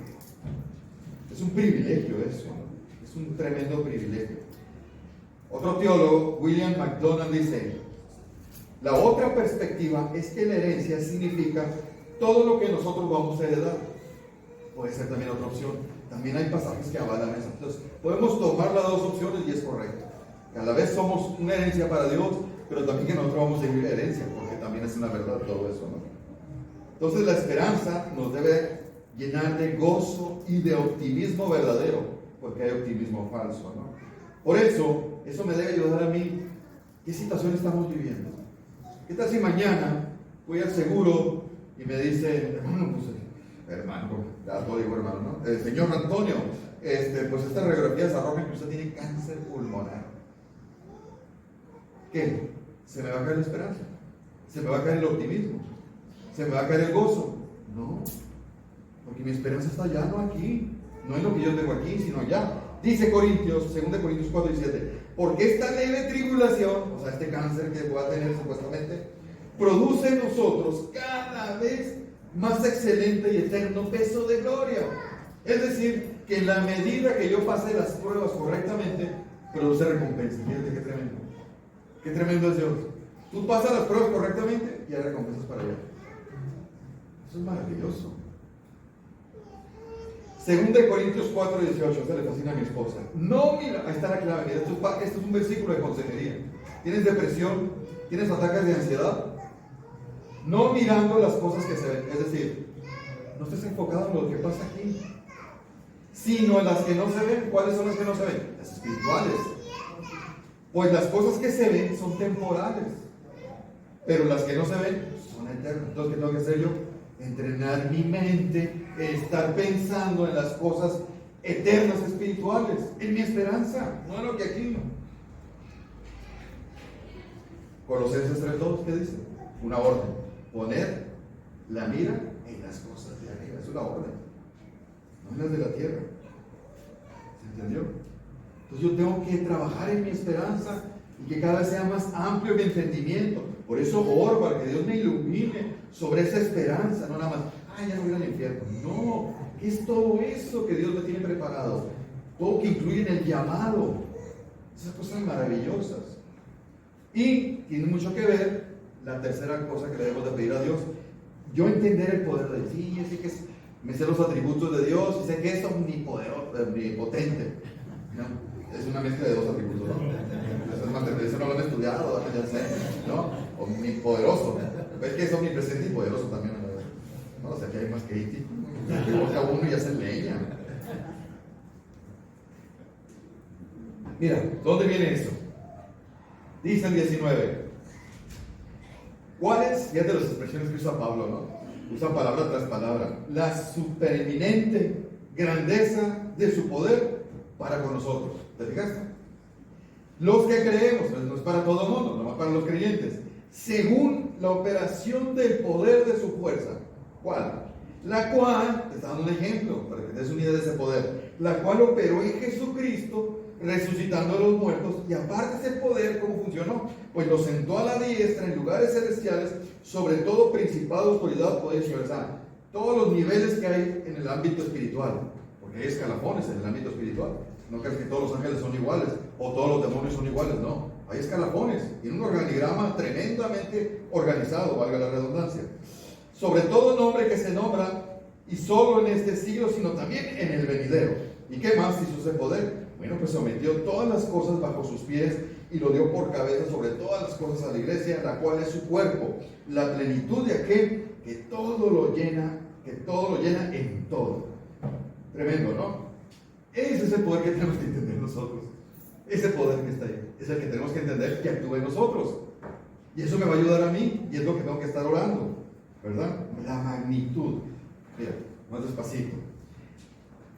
Es un privilegio eso. Es un tremendo privilegio. Otro teólogo, William MacDonald, dice, la otra perspectiva es que la herencia significa todo lo que nosotros vamos a heredar. Puede ser también otra opción. También hay pasajes que avalan eso. Entonces, podemos tomar las dos opciones y es correcto. que a la vez somos una herencia para Dios, pero también que nosotros vamos a vivir la herencia, porque también es una verdad todo eso, ¿no? Entonces la esperanza nos debe llenar de gozo y de optimismo verdadero, porque hay optimismo falso, ¿no? Por eso me debe ayudar a mí. ¿Qué situación estamos viviendo? ¿Qué tal si mañana voy al seguro y me dice, hermano, ya todo digo hermano, ¿no? Señor Antonio, pues estas radiografías arrojan que usted tiene cáncer pulmonar? ¿Qué? ¿Se me va a caer la esperanza? ¿Se me va a caer el optimismo? ¿Se me va a caer el gozo? No, porque mi esperanza está allá, no aquí. No es lo que yo tengo aquí, sino allá. Dice Corintios, 2 Corintios 4:17, porque esta leve tribulación, o sea, este cáncer que voy a tener supuestamente, produce en nosotros cada vez más excelente y eterno peso de gloria. Es decir, que en la medida que yo pase las pruebas correctamente, produce recompensa. Fíjate qué tremendo. Qué tremendo es Dios. Tú pasas las pruebas correctamente y hay recompensas para allá. Eso es maravilloso. 2 Corintios 4:18, esto le fascina a mi esposa. No mira, ahí está la clave, mira, esto es un versículo de consejería. ¿Tienes depresión? ¿Tienes ataques de ansiedad? No mirando las cosas que se ven, es decir, no estés enfocado en lo que pasa aquí, sino en las que no se ven. ¿Cuáles son las que no se ven? Las espirituales. Pues las cosas que se ven son temporales, pero las que no se ven son eternas. Entonces, ¿qué tengo que hacer yo? Entrenar mi mente, estar pensando en las cosas eternas, espirituales, en mi esperanza, no en lo que aquí no. Colosenses 3:2, ¿qué dice? Una orden: poner la mira en las cosas de arriba. Es una orden, no en las de la tierra. ¿Se entendió? Entonces yo tengo que trabajar en mi esperanza y que cada vez sea más amplio mi entendimiento. Por eso oro para que Dios me ilumine sobre esa esperanza, no nada más, ya no voy al infierno. No, es todo eso que Dios me tiene preparado, todo que incluye en el llamado, esas cosas maravillosas. Y tiene mucho que ver la tercera cosa que le debemos de pedir a Dios: yo entender el poder de Dios. Sí, yo sé que me sé los atributos de Dios y sé que es omnipotente, ¿no? Es una mezcla de dos atributos, ¿no? Eso no lo han estudiado, ya sé, ¿no? Omnipoderoso. ¿Ves que es omnipresente y poderoso también? No, o sea, que hay más crítico. Que boca uno y hace leña. Mira, ¿dónde viene eso? Dice el 19. ¿Cuál es? Fíjate las expresiones que usa Pablo, ¿no? Usa palabra tras palabra. La supereminente grandeza de su poder para con nosotros. ¿Te fijaste? Los que creemos, no es para todo el mundo, nomás para los creyentes, según la operación del poder de su fuerza. ¿Cuál? La cual, te está dando un ejemplo para que te des una idea de ese poder, la cual operó en Jesucristo, resucitando a los muertos. Y aparte ese poder, ¿cómo funcionó? Pues lo sentó a la diestra en lugares celestiales, sobre todo principado, autoridad, poder y fuerza. Todos los niveles que hay en el ámbito espiritual, porque hay escalafones en el ámbito espiritual. No crees que todos los ángeles son iguales o todos los demonios son iguales, no. Hay escalafones y un organigrama tremendamente organizado, valga la redundancia. Sobre todo nombre que se nombra, y solo en este siglo, sino también en el venidero. ¿Y qué más hizo ese poder? Bueno, pues sometió todas las cosas bajo sus pies y lo dio por cabeza sobre todas las cosas a la iglesia, la cual es su cuerpo, la plenitud de aquel que todo lo llena en todo. Tremendo, ¿no? Ese es el poder que tenemos que entender nosotros. Ese poder que está ahí es el que tenemos que entender que actúa en nosotros. Y eso me va a ayudar a mí, y es lo que tengo que estar orando, ¿verdad? La magnitud. Mira, más despacito.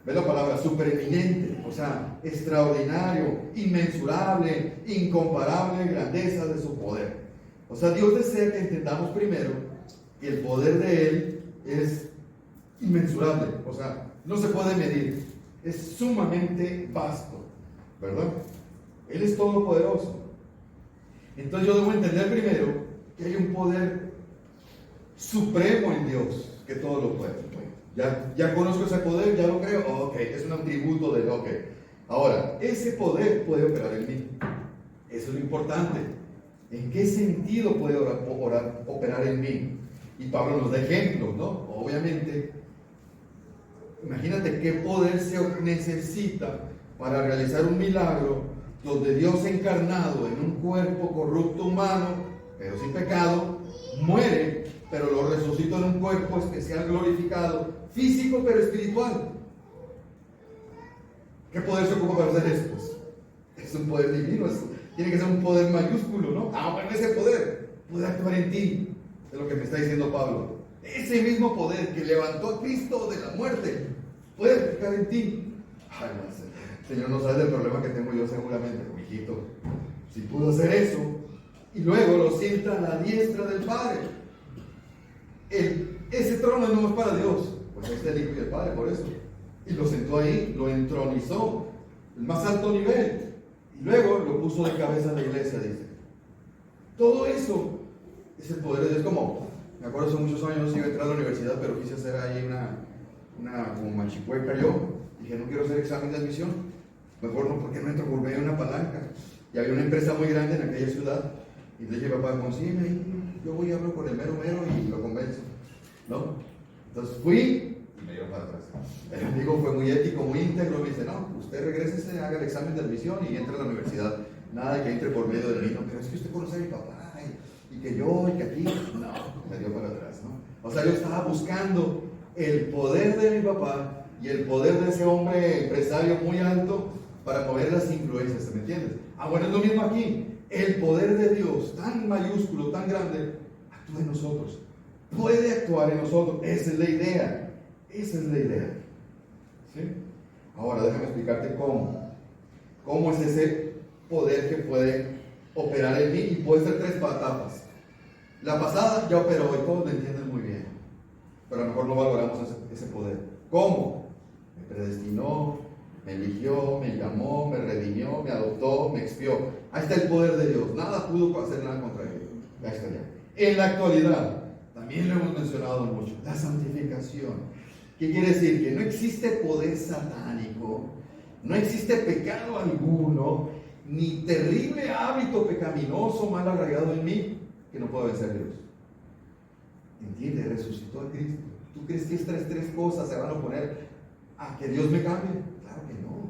Ve la palabra supereminente, o sea, extraordinario, inmensurable, incomparable grandeza de su poder. O sea, Dios desea que entendamos primero que el poder de Él es inmensurable, o sea, no se puede medir, es sumamente vasto, ¿verdad? Él es todopoderoso. Entonces yo debo entender primero que hay un poder supremo en Dios que todo lo puede. Ya conozco ese poder, ya lo creo, ok, es un atributo de ok. Ahora, ese poder puede operar en mí. Eso es lo importante. ¿En qué sentido puede operar en mí? Y Pablo nos da ejemplos, ¿no? Obviamente, imagínate qué poder se necesita para realizar un milagro donde Dios encarnado en un cuerpo corrupto humano, pero sin pecado, muere, pero lo resucitó en un cuerpo especial glorificado, físico pero espiritual. ¿Qué poder se ocupa para hacer eso? Pues, es un poder divino, tiene que ser un poder mayúsculo, ¿no? Bueno, ese poder puede actuar en ti, es lo que me está diciendo Pablo. Ese mismo poder que levantó a Cristo de la muerte puede actuar en ti. Ay, no, Señor, no sabes del problema que tengo yo seguramente, mijito. Si pudo hacer eso y luego lo sienta a la diestra del Padre. Ese trono no es para Dios, pues ahí está el Hijo y el Padre, por eso. Y lo sentó ahí, lo entronizó, el más alto nivel. Y luego lo puso de cabeza de la iglesia, dice. Todo eso es el poder de Dios. Como, me acuerdo hace muchos años iba a entrar a la universidad, pero quise hacer ahí una como machicueca yo. Dije, no quiero hacer examen de admisión. Mejor no, porque no entro por medio de una palanca. Y había una empresa muy grande en aquella ciudad. Y le dije, papá, consígueme ahí, yo voy y hablo con el mero y lo convenzo, ¿no? Entonces fui y me dio para atrás. El amigo fue muy ético, muy íntegro, me dice, no, usted regrésese, haga el examen de admisión y entre a la universidad. Nada de que entre por medio de mí, no, pero es que usted conoce a mi papá, y que yo, y que aquí, no, me dio para atrás, ¿no? O sea, yo estaba buscando el poder de mi papá y el poder de ese hombre empresario muy alto para mover las influencias, ¿me entiendes? Bueno, es lo mismo aquí. El poder de Dios, tan mayúsculo, tan grande, actúa en nosotros. Puede actuar en nosotros. Esa es la idea. Esa es la idea. ¿Sí? Ahora, déjame explicarte cómo. ¿Cómo es ese poder que puede operar en mí? Y puede ser tres etapas. La pasada ya operó y todos lo entienden muy bien. Pero a lo mejor no valoramos ese poder. ¿Cómo? Me predestinó, me eligió, me llamó, me redimió, me adoptó, me expió. Ahí está el poder de Dios. Nada pudo hacer nada contra él. Ahí está ya. En la actualidad, también lo hemos mencionado mucho, la santificación. ¿Qué quiere decir? Que no existe poder satánico, no existe pecado alguno, ni terrible hábito pecaminoso mal arraigado en mí que no pueda vencer a Dios. ¿Entiende? Resucitó a Cristo. ¿Tú crees que estas tres cosas se van a oponer a que Dios me cambie? Claro que no.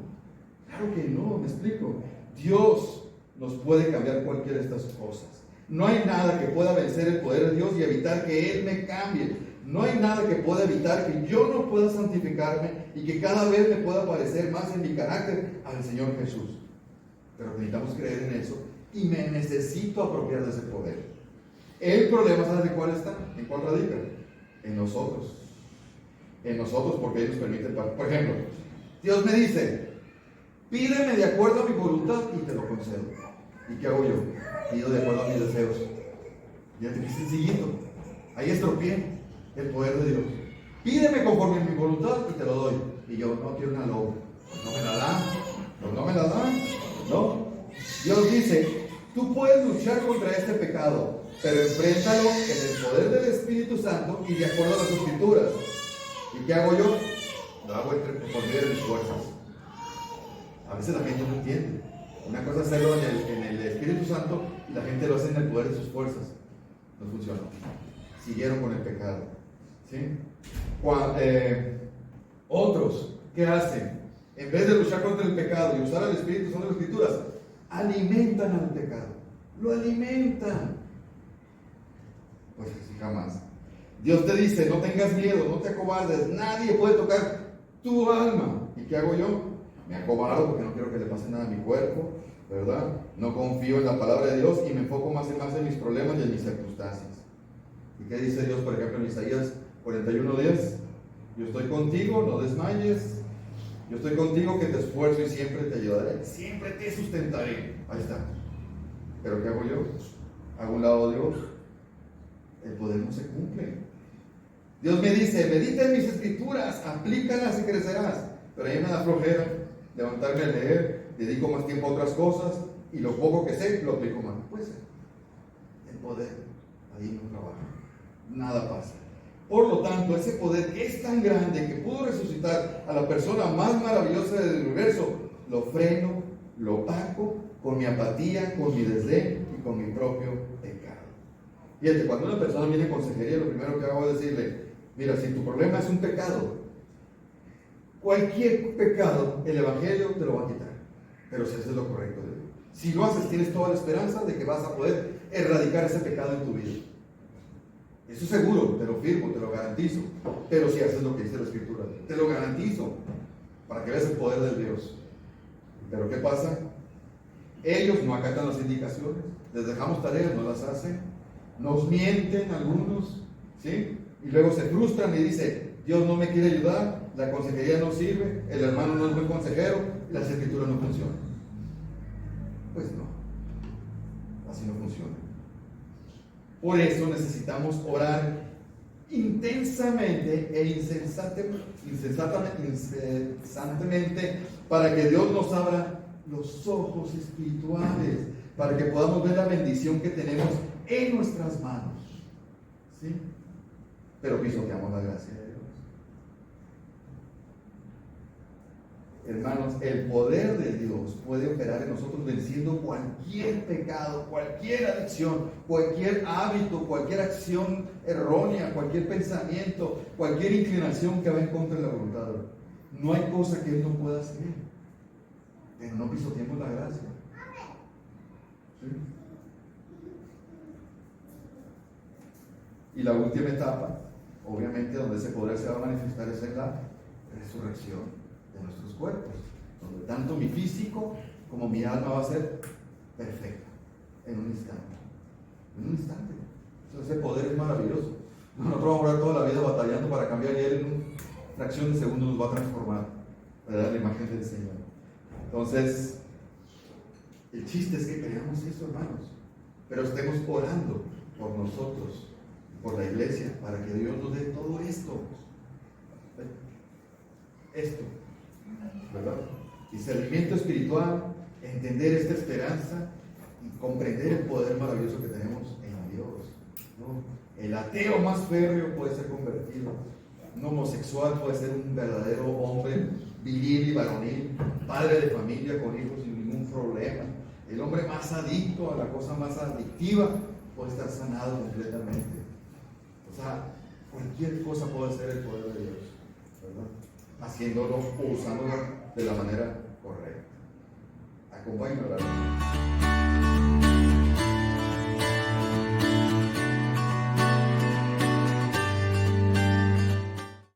Claro que no, me explico. Dios nos puede cambiar cualquiera de estas cosas. No hay nada que pueda vencer el poder de Dios y evitar que Él me cambie. No hay nada que pueda evitar que yo no pueda santificarme y que cada vez me pueda parecer más en mi carácter al Señor Jesús. Pero necesitamos creer en eso y me necesito apropiar de ese poder. El problema, ¿sabes de cuál está? ¿En cuál radica? En nosotros. En nosotros, porque Él nos permite. Por ejemplo, Dios me dice, pídeme de acuerdo a mi voluntad y te lo concedo. ¿Y qué hago yo? Pido de acuerdo a mis deseos. Fíjate que sencillito. Ahí estropeé el poder de Dios. Pídeme conforme a mi voluntad y te lo doy. Y yo, no quiero una loba. Pues no me la dan. Pues no me la dan. ¿No? Dios dice, tú puedes luchar contra este pecado, pero enfréntalo en el poder del Espíritu Santo y de acuerdo a las Escrituras. ¿Y qué hago yo? Lo hago por medio de mis fuerzas. A veces la gente no entiende. Una cosa es hacerlo en el Espíritu Santo y la gente lo hace en el poder de sus fuerzas. No funcionó. Siguieron con el pecado. ¿Sí? Otros, ¿qué hacen? En vez de luchar contra el pecado y usar el Espíritu Santo de las Escrituras, alimentan al pecado. Lo alimentan. Pues así jamás. Dios te dice, no tengas miedo, no te acobardes, nadie puede tocar tu alma. ¿Y qué hago yo? Me acobardo porque no quiero que le pase nada a mi cuerpo, ¿verdad? No confío en la palabra de Dios y me enfoco más y más en mis problemas y en mis circunstancias. ¿Y qué dice Dios, por ejemplo, en Isaías 41:10? Yo estoy contigo, no desmayes. Yo estoy contigo, que te esfuerzo y siempre te ayudaré. Siempre te sustentaré. Ahí está. ¿Pero qué hago yo? Hago un lado a Dios. El poder no se cumple. Dios me dice, medita en mis escrituras, aplícalas y crecerás. Pero a mí me da flojera levantarme a leer, dedico más tiempo a otras cosas y lo poco que sé lo aplico más. Pues el poder ahí no trabaja, nada pasa. Por lo tanto, ese poder es tan grande que pudo resucitar a la persona más maravillosa del universo, lo freno, lo opaco con mi apatía, con mi desdén y con mi propio pecado. Fíjate, cuando una persona viene a consejería, lo primero que hago es decirle, mira, si tu problema es un pecado, cualquier pecado, el Evangelio te lo va a quitar. pero si haces lo correcto de Dios. Si lo haces, tienes toda la esperanza de que vas a poder erradicar ese pecado en tu vida. Eso es seguro, te lo firmo, te lo garantizo. Pero si haces lo que dice la Escritura, te lo garantizo, para que veas el poder de Dios. Pero ¿qué pasa? Ellos no acatan las indicaciones, les dejamos tareas, no las hacen, nos mienten algunos, ¿sí? Y luego se frustran y dicen, Dios no me quiere ayudar, la consejería no sirve, el hermano no es buen consejero, y las escrituras no funcionan. Pues no, así no funciona. Por eso necesitamos orar intensamente e incesantemente para que Dios nos abra los ojos espirituales, para que podamos ver la bendición que tenemos en nuestras manos, ¿sí? Pero pisoteamos la gracia de Dios. Hermanos, el poder de Dios puede operar en nosotros venciendo cualquier pecado, cualquier adicción, cualquier hábito, cualquier acción errónea, cualquier pensamiento, cualquier inclinación que va en contra de la voluntad de Dios. No hay cosa que Él no pueda hacer, pero no pisoteemos la gracia. ¿Sí? Y la última etapa, obviamente, donde ese poder se va a manifestar es en la resurrección de nuestros cuerpos, donde tanto mi físico como mi alma va a ser perfecta en un instante. En un instante. Entonces, ese poder es maravilloso. Nosotros vamos a durar toda la vida batallando para cambiar y Él en una fracción de segundo nos va a transformar para dar la imagen del Señor. Entonces, el chiste es que creamos eso, hermanos, pero estemos orando por nosotros, por la iglesia, para que Dios nos dé todo esto. Esto, ¿verdad? Discernimiento espiritual, entender esta esperanza y comprender el poder maravilloso que tenemos en Dios, ¿no? El ateo más férreo puede ser convertido, un homosexual puede ser un verdadero hombre viril y varonil, padre de familia con hijos sin ningún problema. El hombre más adicto a la cosa más adictiva puede estar sanado completamente. O sea, cualquier cosa puede ser el poder de Dios, ¿verdad? Haciéndolo o usándolo de la manera correcta. Acompáñenme a orar.